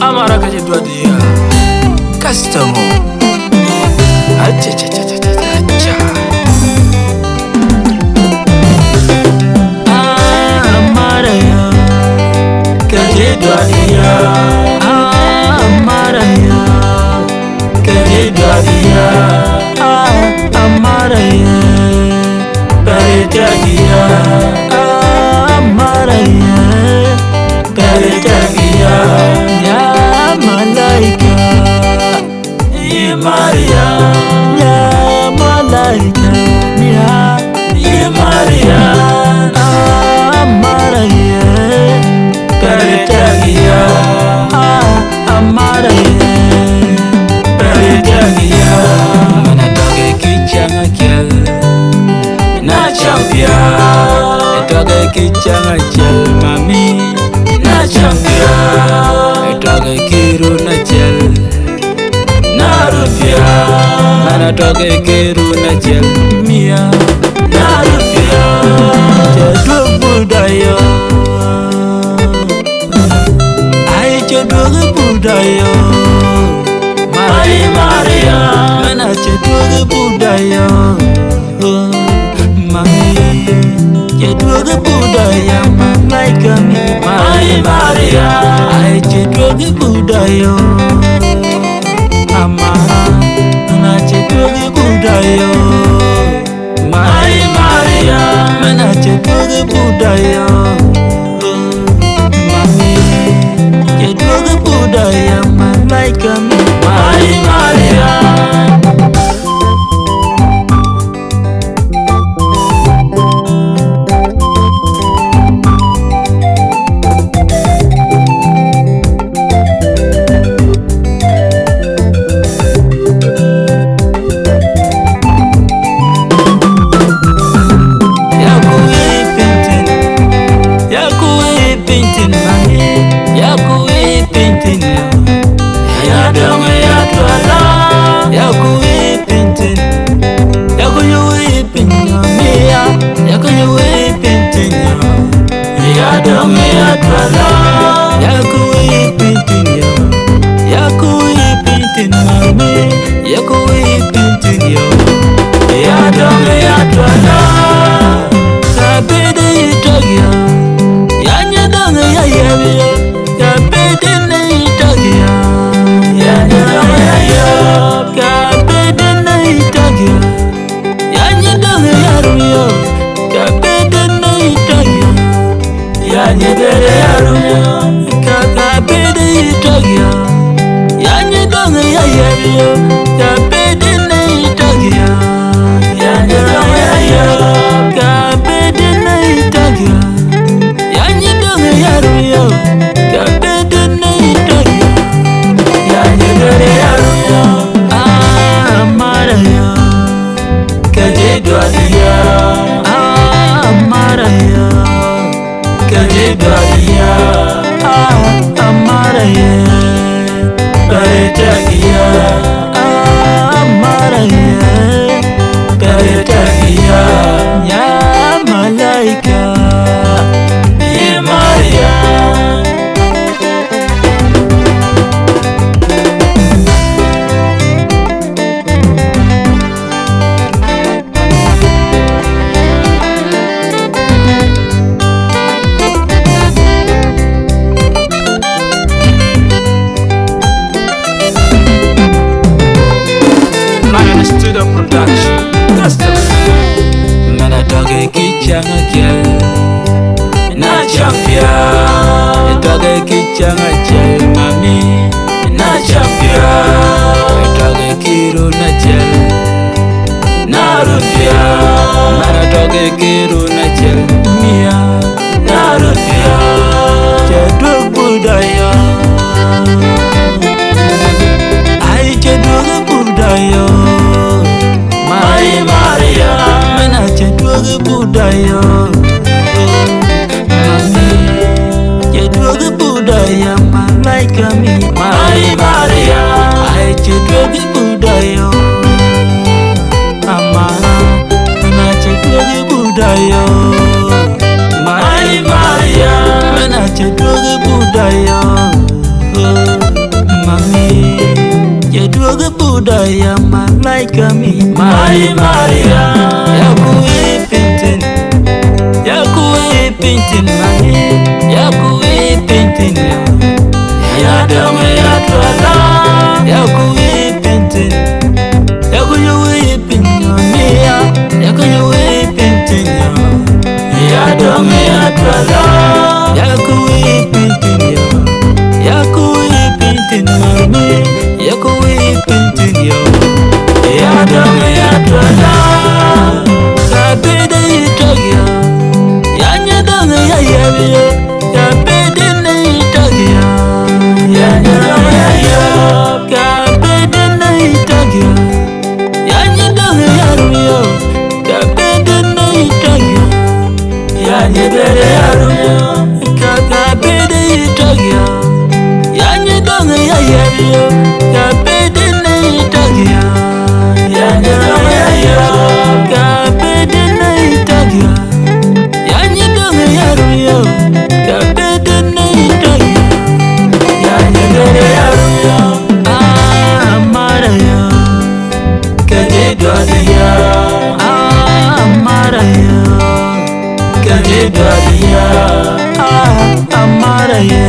Amara ka jidwa dia customer. Acha cha cha cha cha. Amara ya ka jidwa dia. Amara ya ka jidwa dia. Amara ya ka dia. Amara ya ka dia. Ya malaika, ya Maria, ya malaika, ya Maria, Maria, peritagia, Maria, peritagia. Mana toge kichanga kiel, na champion, toge kichanga kiel, mami, na champion, toge kiru na kiel. Narufia, mana toge kiru na jel mia. Narufia, jaduk budaya. Ai jaduk budaya. Mari Maria, mana jaduk budaya. Mami, jaduk budaya mamai kami. Mari Maria, ai jaduk budaya. Amara, mana cetugi budaya. Mari Maria, mana cetugi budaya. Mami, cetugi budaya mamai kami. Mari Maria. Mari Maria, ai cetugi budaya. Amara, mana cetugi budaya. Mari Maria, mana cetugi budaya. mami ya duoga budaya malaika mi Mari Maria ya kuwi pintin mami ya kuwi pintin ya dame ya twala ya kuwi pintin ya kuwi pintin ya kuwi pintin ya dame ya twala ya kuwi pintin ya kuwi pintin mami ya kuwi pintin ya dame ya twala kabede itogia ya nyadanga ya yabiyo kabede na itogia ya nyadanga ya yabiyo kabede na itogia ya nyadanga ya ruyo kabede na itogia ya nyadanga ya ruyo kabede itogia ya nyadanga ya yabiyo kabede na itogia ya nyadanga ya yabiyo kabede na itogia ya nyadanga ya ruyo kabede na itogia ya nyadanga ya ruyo Maraya kadedwadia Maraya kadedwadia Maraya